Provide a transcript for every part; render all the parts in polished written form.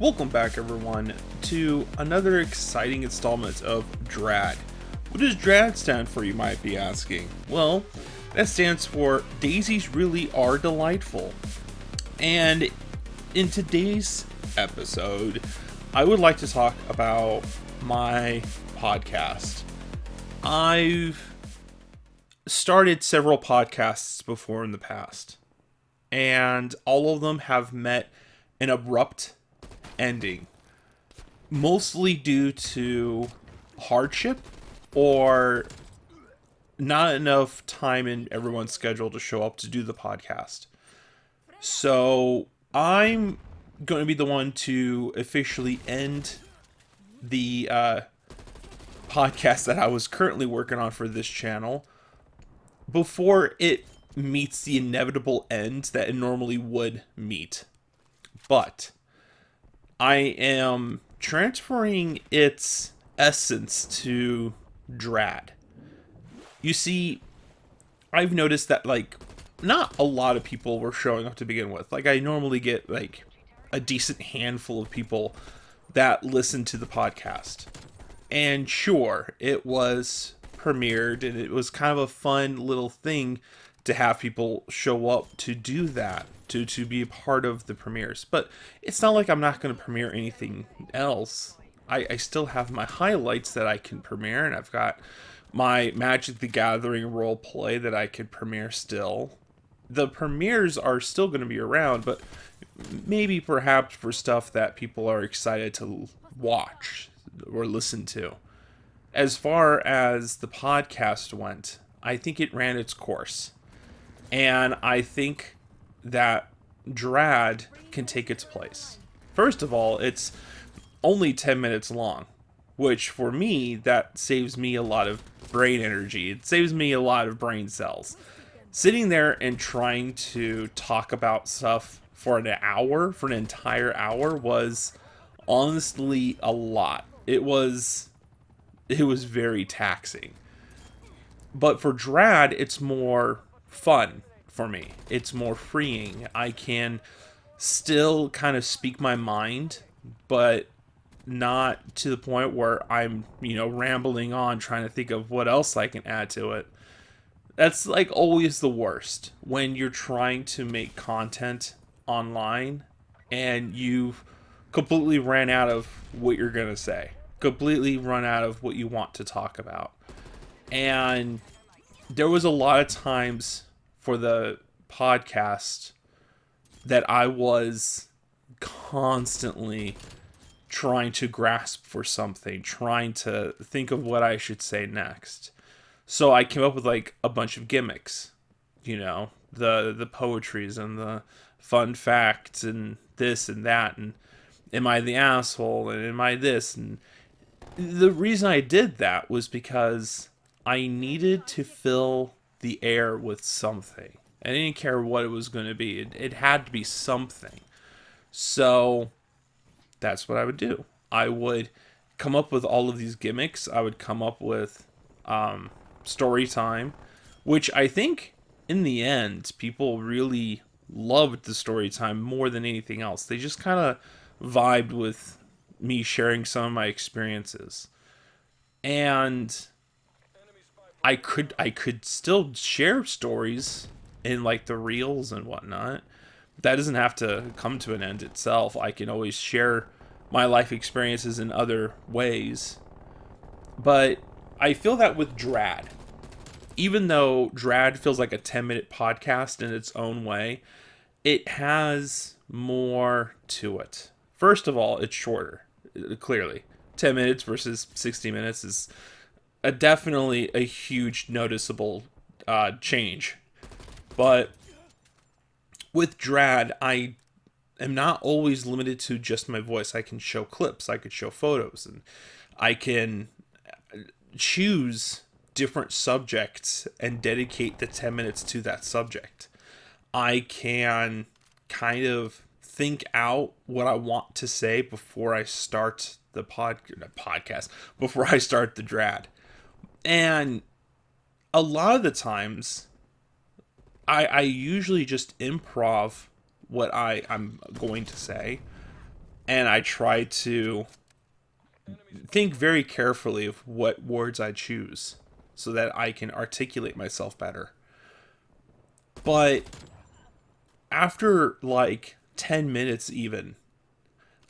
Welcome back, everyone, to another exciting installment of DRAD. What does DRAD stand for, you might be asking? Well, that stands for Daisies Really Are Delightful. And in today's episode, I would like to talk about my podcast. I've started several podcasts before in the past, and all of them have met an abrupt ending, mostly due to hardship or not enough time in everyone's schedule to show up to do the podcast. So I'm going to be the one to officially end the podcast that I was currently working on for this channel before it meets the inevitable end that it normally would meet. But I am transferring its essence to DRAD. You see, I've noticed that, not a lot of people were showing up to begin with. I normally get, a decent handful of people that listen to the podcast. And sure, it was premiered, and it was kind of a fun little thing to have people show up to do that, to be a part of the premieres. But it's not like I'm not going to premiere anything else. I still have my highlights that I can premiere, and I've got my Magic the Gathering role play that I can premiere still. The premieres are still going to be around, but maybe perhaps for stuff that people are excited to watch or listen to. As far as the podcast went, I think it ran its course. And I think that DRAD can take its place. First of all, it's only 10 minutes long, which for me, that saves me a lot of brain energy. It saves me a lot of brain cells. Sitting there and trying to talk about stuff for an entire hour was honestly a lot. It was very taxing. But for DRAD, it's more fun for me. It's more freeing. I can still kind of speak my mind, but not to the point where I'm, rambling on trying to think of what else I can add to it. That's always the worst when you're trying to make content online and you've completely ran out of what you're going to say, completely run out of what you want to talk about. And there was a lot of times for the podcast that I was constantly trying to grasp for something, trying to think of what I should say next. So I came up with a bunch of gimmicks, the poetries and the fun facts and this and that, and am I the asshole, and am I this? And the reason I did that was because I needed to fill the air with something. I didn't care what it was going to be. It had to be something. So that's what I would do. I would come up with all of these gimmicks. I would come up with story time, which I think in the end, people really loved the story time more than anything else. They just kind of vibed with me sharing some of my experiences. And I could still share stories in the reels and whatnot. That doesn't have to come to an end itself. I can always share my life experiences in other ways. But I feel that with DRAD, even though DRAD feels like a 10-minute podcast in its own way, it has more to it. First of all, it's shorter, clearly. 10 minutes versus 60 minutes is definitely a huge noticeable change. But with DRAD, I am not always limited to just my voice. I can show clips, I could show photos, and I can choose different subjects and dedicate the 10 minutes to that subject. I can kind of think out what I want to say before I start the podcast, before I start the DRAD. And a lot of the times, I usually just improv what I'm going to say, and I try to think very carefully of what words I choose so that I can articulate myself better. But after like 10 minutes, even,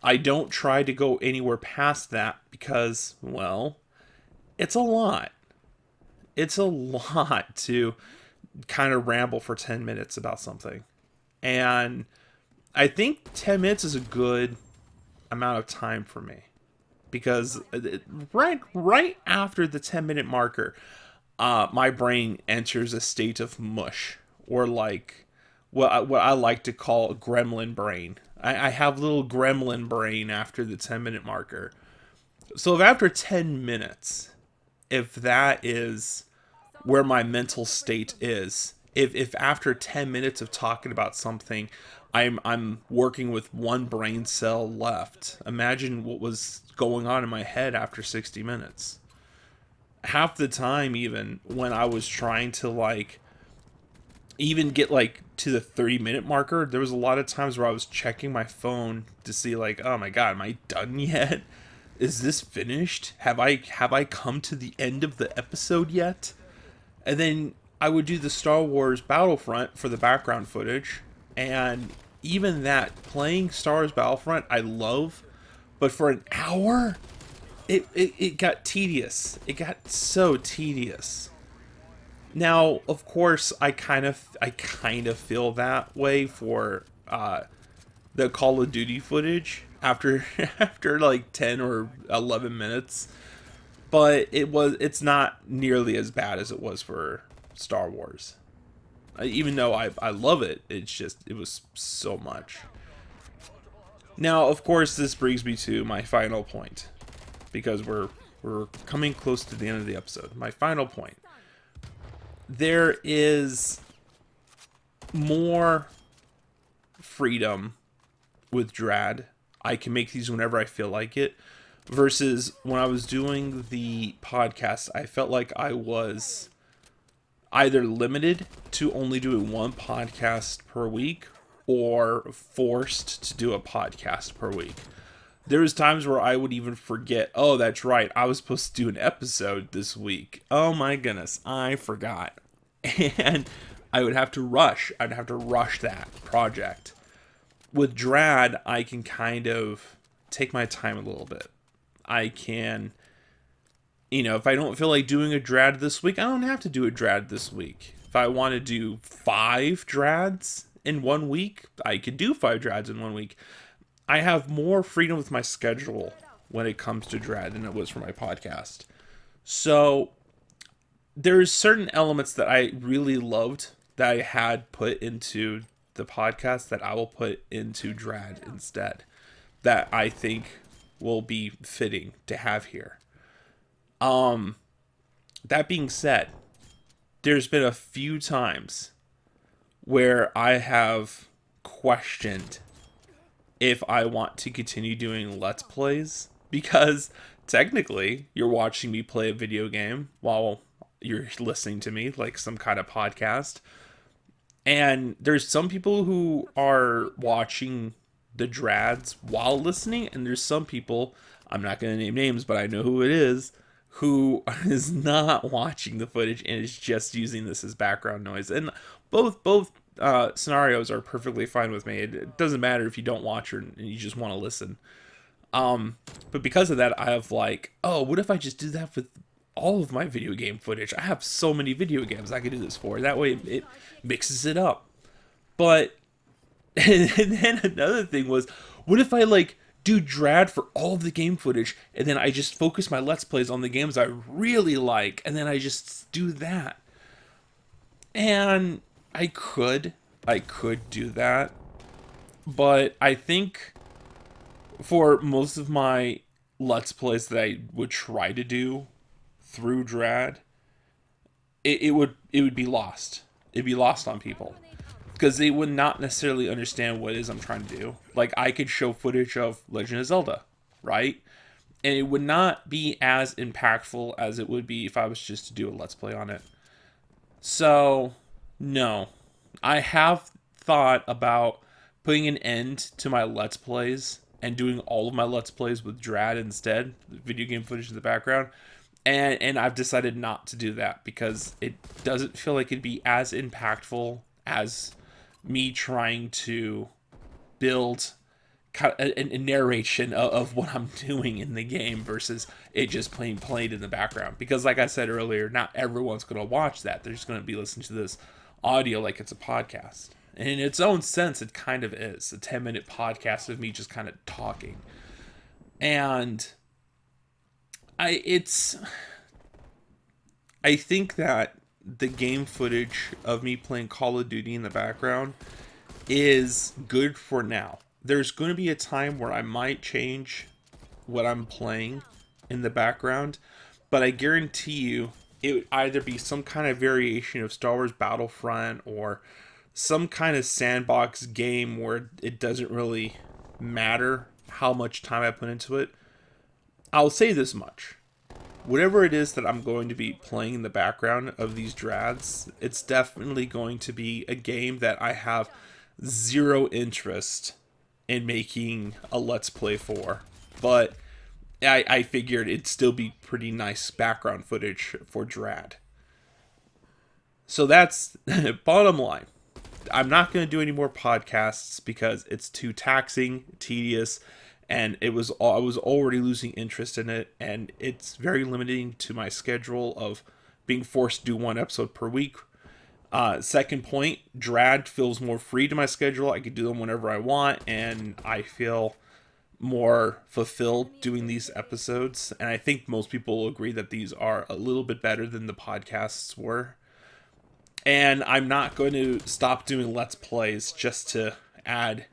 I don't try to go anywhere past that because, well, it's a lot. It's a lot to kind of ramble for 10 minutes about something. And I think 10 minutes is a good amount of time for me because right after the 10-minute marker, my brain enters a state of mush, or like what I like to call a gremlin brain. I have little gremlin brain after the 10-minute marker. So if after 10 minutes, if that is where my mental state is, if after 10 minutes of talking about something, I'm working with one brain cell left, imagine what was going on in my head after 60 minutes. Half the time, even when I was trying to like even get like to the 30-minute marker, there was a lot of times where I was checking my phone to see like, oh my god, am I done yet? Is this finished? Have I come to the end of the episode yet? And then I would do the Star Wars Battlefront for the background footage, and even that, playing Star Wars Battlefront I love, but for an hour it got tedious. It got so tedious. Now, of course, I kind of feel that way for the Call of Duty footage after after like 10 or 11 minutes, but it's not nearly as bad as it was for Star Wars. Even though I love it, it was so much. Now, of course, this brings me to my final point, because we're coming close to the end of the episode. My final point. There is more freedom with DRAD. I can make these whenever I feel like it, versus when I was doing the podcast, I felt like I was either limited to only doing one podcast per week or forced to do a podcast per week. There was times where I would even forget, oh, that's right, I was supposed to do an episode this week. Oh my goodness, I forgot. And I would have to rush. I'd have to rush that project. With DRAD, I can kind of take my time a little bit. I can, if I don't feel like doing a DRAD this week, I don't have to do a DRAD this week. If I want to do 5 DRADs in 1 week, I could do 5 DRADs in 1 week. I have more freedom with my schedule when it comes to DRAD than it was for my podcast. So there's certain elements that I really loved that I had put into the podcast that I will put into DRAD instead, that I think will be fitting to have here. That being said, there's been a few times where I have questioned if I want to continue doing Let's Plays, because technically you're watching me play a video game while you're listening to me, like some kind of podcast. And there's some people who are watching the DRADs while listening, and there's some people, I'm not going to name names, but I know who it is, who is not watching the footage and is just using this as background noise. And both scenarios are perfectly fine with me. It doesn't matter if you don't watch or and you just want to listen. But because of that, I have like, oh, what if I just do that with all of my video game footage? I have so many video games I could do this for. That way it mixes it up. But and then another thing was, what if I like do DRAD for all of the game footage and then I just focus my Let's Plays on the games I really like, and then I just do that? And I could do that, but I think for most of my Let's Plays that I would try to do through DRAD, it would be lost. It'd be lost on people, because they would not necessarily understand what it is I'm trying to do. Like, I could show footage of Legend of Zelda, right? And it would not be as impactful as it would be if I was just to do a Let's Play on it. So, no. I have thought about putting an end to my Let's Plays and doing all of my Let's Plays with DRAD instead, video game footage in the background. And I've decided not to do that because it doesn't feel like it'd be as impactful as me trying to build kind of a narration of what I'm doing in the game versus it just played in the background. Because like I said earlier, not everyone's going to watch that. They're just going to be listening to this audio like it's a podcast. And in its own sense, it kind of is a 10-minute podcast of me just kind of talking. And I think that the game footage of me playing Call of Duty in the background is good for now. There's going to be a time where I might change what I'm playing in the background, but I guarantee you it would either be some kind of variation of Star Wars Battlefront or some kind of sandbox game where it doesn't really matter how much time I put into it. I'll say this much. Whatever it is that I'm going to be playing in the background of these DRADs, it's definitely going to be a game that I have zero interest in making a Let's Play for. But I figured it'd still be pretty nice background footage for DRAD. So that's bottom line. I'm not going to do any more podcasts because it's too taxing, tedious, and I was already losing interest in it, and it's very limiting to my schedule of being forced to do one episode per week. Second point, DRAD feels more free to my schedule. I can do them whenever I want, and I feel more fulfilled doing these episodes. And I think most people will agree that these are a little bit better than the podcasts were. And I'm not going to stop doing Let's Plays just to add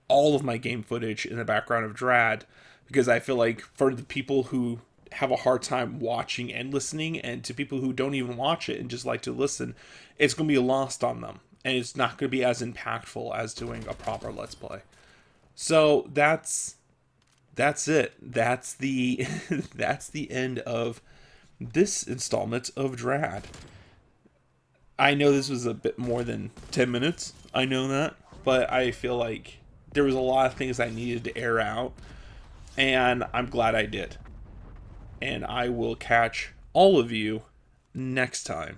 all of my game footage in the background of DRAD, because I feel like for the people who have a hard time watching and listening, and to people who don't even watch it and just like to listen, it's going to be lost on them, and it's not going to be as impactful as doing a proper Let's Play. So that's it. That's the that's the end of this installment of DRAD. I know this was a bit more than 10 minutes. I know that, but I feel like there was a lot of things I needed to air out, and I'm glad I did. And I will catch all of you next time.